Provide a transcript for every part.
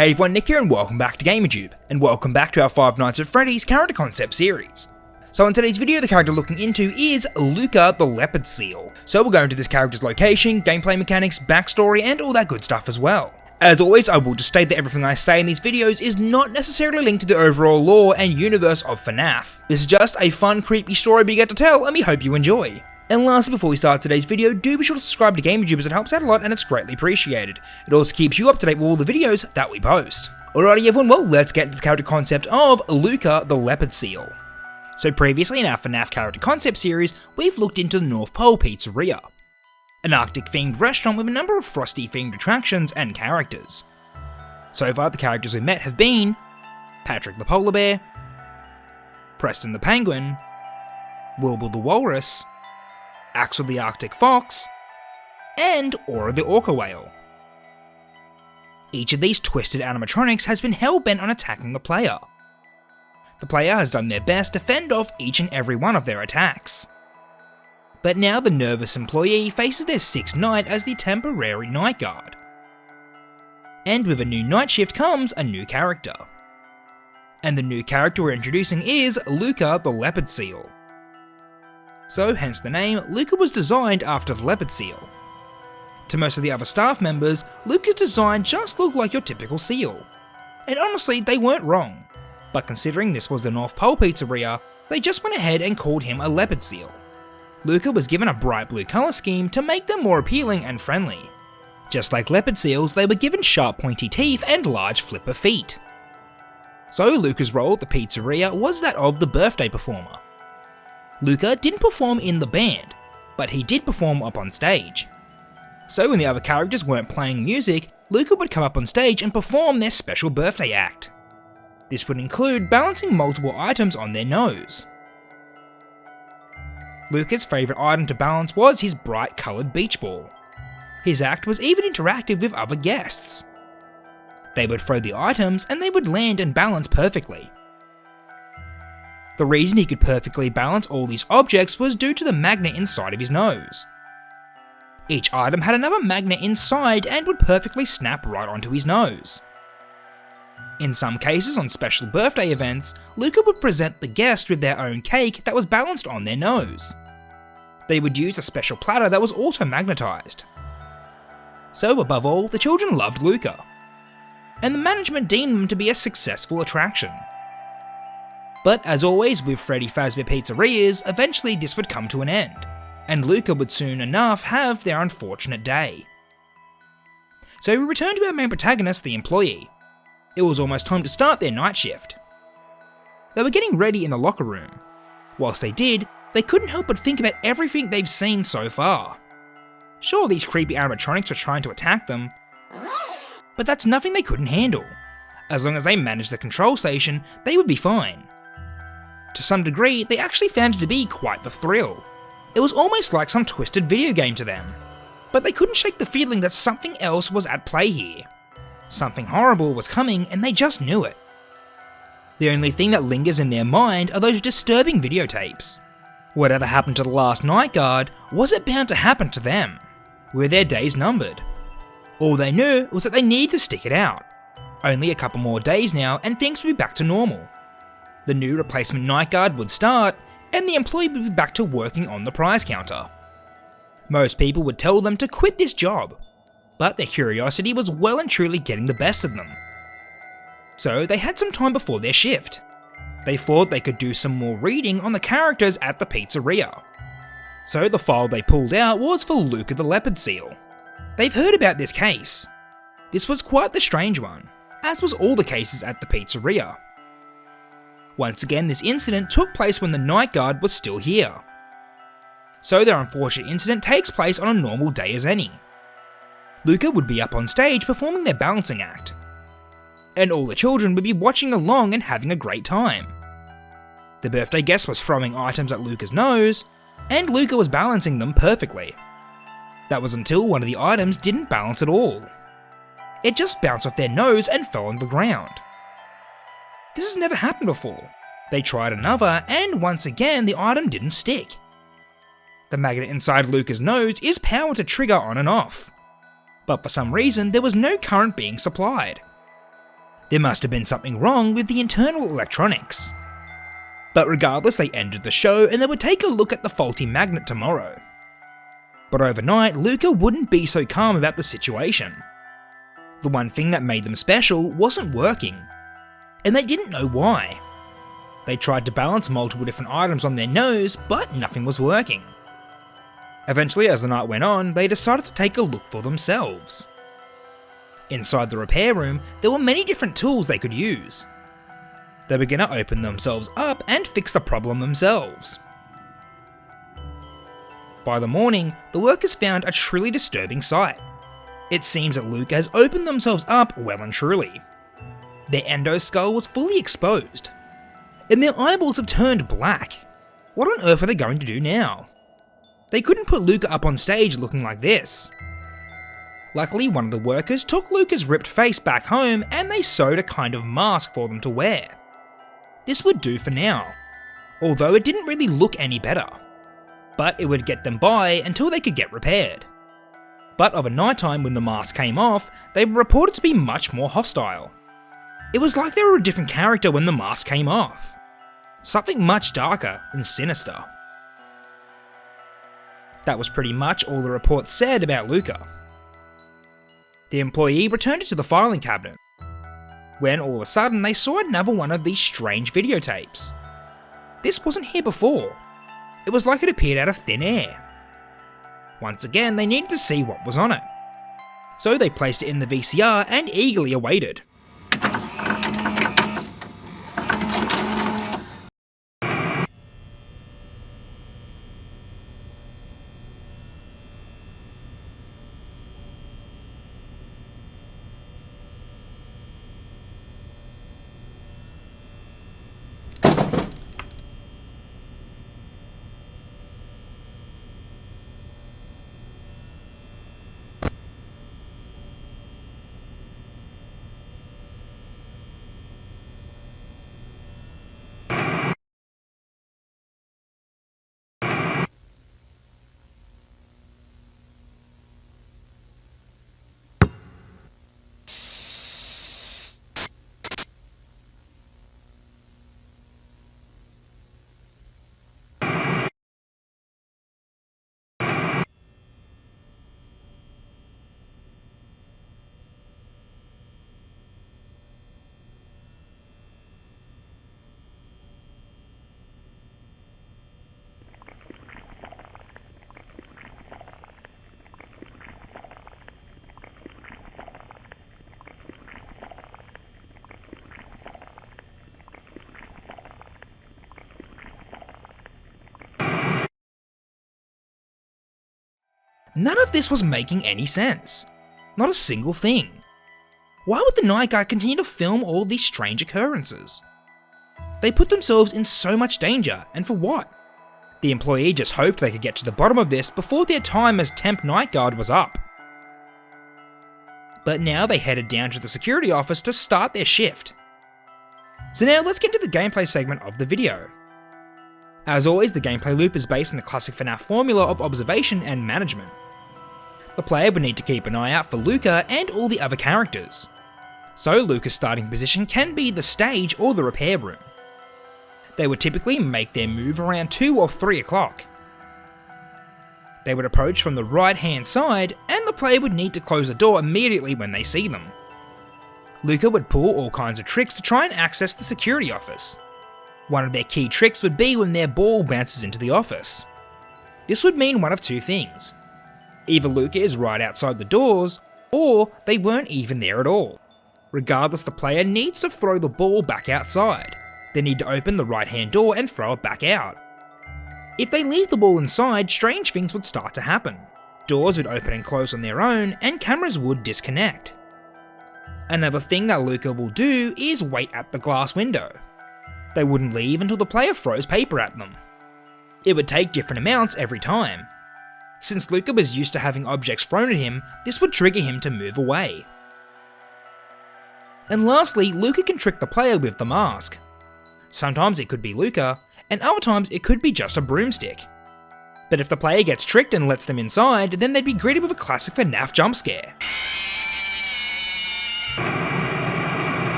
Hey everyone, Nick here and welcome back to GamerTube, and welcome back to our Five Nights at Freddy's character concept series. So in today's video, the character looking into is Luca the Leopard Seal. So we'll go into this character's location, gameplay mechanics, backstory, and all that good stuff as well. As always, I will just state that everything I say in these videos is not necessarily linked to the overall lore and universe of FNAF. This is just a fun, creepy story we get to tell, and we hope you enjoy. And lastly, before we start today's video, do be sure to subscribe to GamerTube as it helps out a lot and it's greatly appreciated. It also keeps you up to date with all the videos that we post. Alrighty everyone, well let's get into the character concept of Luca the Leopard Seal. So previously in our FNAF character concept series, we've looked into the North Pole Pizzeria, an Arctic themed restaurant with a number of Frosty themed attractions and characters. So far the characters we've met have been Patrick the Polar Bear, Preston the Penguin, Wilbur the Walrus, Axel the Arctic Fox, and Aura the Orca Whale. Each of these twisted animatronics has been hell-bent on attacking the player. The player has done their best to fend off each and every one of their attacks. But now the nervous employee faces their sixth night as the temporary night guard. And with a new night shift comes a new character. And the new character we're introducing is Luca the Leopard Seal. So hence the name, Luca was designed after the leopard seal. To most of the other staff members, Luca's design just looked like your typical seal. And honestly, they weren't wrong. But considering this was the North Pole Pizzeria, they just went ahead and called him a leopard seal. Luca was given a bright blue colour scheme to make them more appealing and friendly. Just like leopard seals, they were given sharp pointy teeth and large flipper feet. So Luca's role at the pizzeria was that of the birthday performer. Luca didn't perform in the band, but he did perform up on stage. So when the other characters weren't playing music, Luca would come up on stage and perform their special birthday act. This would include balancing multiple items on their nose. Luca's favourite item to balance was his bright coloured beach ball. His act was even interactive with other guests. They would throw the items and they would land and balance perfectly. The reason he could perfectly balance all these objects was due to the magnet inside of his nose. Each item had another magnet inside and would perfectly snap right onto his nose. In some cases, on special birthday events, Luca would present the guest with their own cake that was balanced on their nose. They would use a special platter that was also magnetized. So above all, the children loved Luca, and the management deemed him to be a successful attraction. But as always with Freddy Fazbear Pizzerias, eventually this would come to an end, and Luca would soon enough have their unfortunate day. So we return to our main protagonist, the employee. It was almost time to start their night shift. They were getting ready in the locker room. Whilst they did, they couldn't help but think about everything they've seen so far. Sure, these creepy animatronics were trying to attack them, but that's nothing they couldn't handle. As long as they managed the control station, they would be fine. To some degree, they actually found it to be quite the thrill. It was almost like some twisted video game to them. But they couldn't shake the feeling that something else was at play here. Something horrible was coming and they just knew it. The only thing that lingers in their mind are those disturbing videotapes. Whatever happened to the last night guard, was it bound to happen to them? Were their days numbered? All they knew was that they needed to stick it out. Only a couple more days now and things would be back to normal. The new replacement night guard would start, and the employee would be back to working on the prize counter. Most people would tell them to quit this job, but their curiosity was well and truly getting the best of them. So they had some time before their shift. They thought they could do some more reading on the characters at the pizzeria. So the file they pulled out was for Luca the Leopard Seal. They've heard about this case. This was quite the strange one, as was all the cases at the pizzeria. Once again, this incident took place when the night guard was still here. So their unfortunate incident takes place on a normal day as any. Luca would be up on stage performing their balancing act, and all the children would be watching along and having a great time. The birthday guest was throwing items at Luca's nose, and Luca was balancing them perfectly. That was until one of the items didn't balance at all. It just bounced off their nose and fell on the ground. This has never happened before. They tried another, and once again the item didn't stick. The magnet inside Luca's nose is powered to trigger on and off, but for some reason there was no current being supplied. There must have been something wrong with the internal electronics. But regardless, they ended the show and they would take a look at the faulty magnet tomorrow. But overnight, Luca wouldn't be so calm about the situation. The one thing that made them special wasn't working, and they didn't know why. They tried to balance multiple different items on their nose, but nothing was working. Eventually, as the night went on, they decided to take a look for themselves. Inside the repair room, there were many different tools they could use. They began to open themselves up and fix the problem themselves. By the morning, the workers found a truly disturbing sight. It seems that Luca has opened themselves up well and truly. Their endoskull was fully exposed, and their eyeballs have turned black. What on earth are they going to do now? They couldn't put Luca up on stage looking like this. Luckily, one of the workers took Luca's ripped face back home and they sewed a kind of mask for them to wear. This would do for now, although it didn't really look any better. But it would get them by until they could get repaired. But over nighttime when the mask came off, they were reported to be much more hostile. It was like they were a different character when the mask came off. Something much darker and sinister. That was pretty much all the report said about Luca. The employee returned it to the filing cabinet, when all of a sudden they saw another one of these strange videotapes. This wasn't here before. It was like it appeared out of thin air. Once again, they needed to see what was on it. So they placed it in the VCR and eagerly awaited. None of this was making any sense. Not a single thing. Why would the night guard continue to film all these strange occurrences? They put themselves in so much danger, and for what? The employee just hoped they could get to the bottom of this before their time as temp night guard was up. But now they headed down to the security office to start their shift. So now let's get into the gameplay segment of the video. As always, the gameplay loop is based on the classic FNAF formula of observation and management. The player would need to keep an eye out for Luca and all the other characters. So Luca's starting position can be the stage or the repair room. They would typically make their move around 2 or 3 o'clock. They would approach from the right hand side and the player would need to close the door immediately when they see them. Luca would pull all kinds of tricks to try and access the security office. One of their key tricks would be when their ball bounces into the office. This would mean one of two things. Either Luca is right outside the doors, or they weren't even there at all. Regardless, the player needs to throw the ball back outside. They need to open the right hand door and throw it back out. If they leave the ball inside, strange things would start to happen. Doors would open and close on their own, and cameras would disconnect. Another thing that Luca will do is wait at the glass window. They wouldn't leave until the player throws paper at them. It would take different amounts every time. Since Luca was used to having objects thrown at him, this would trigger him to move away. And lastly, Luca can trick the player with the mask. Sometimes it could be Luca, and other times it could be just a broomstick. But if the player gets tricked and lets them inside, then they'd be greeted with a classic FNAF jump scare.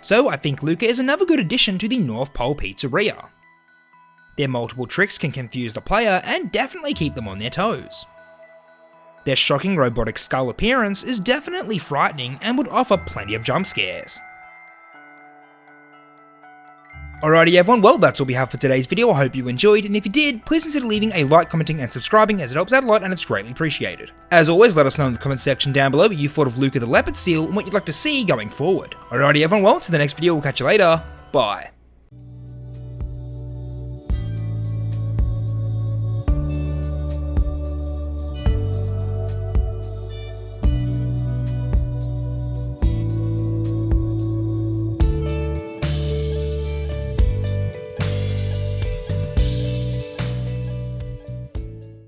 so I think Luca is another good addition to the North Pole Pizzeria. Their multiple tricks can confuse the player and definitely keep them on their toes. Their shocking robotic skull appearance is definitely frightening and would offer plenty of jump scares. Alrighty everyone, well that's all we have for today's video. I hope you enjoyed, and if you did, please consider leaving a like, commenting and subscribing, as it helps out a lot and it's greatly appreciated. As always, let us know in the comment section down below what you thought of Luca the Leopard Seal and what you'd like to see going forward. Alrighty everyone, well, to the next video, we'll catch you later, bye.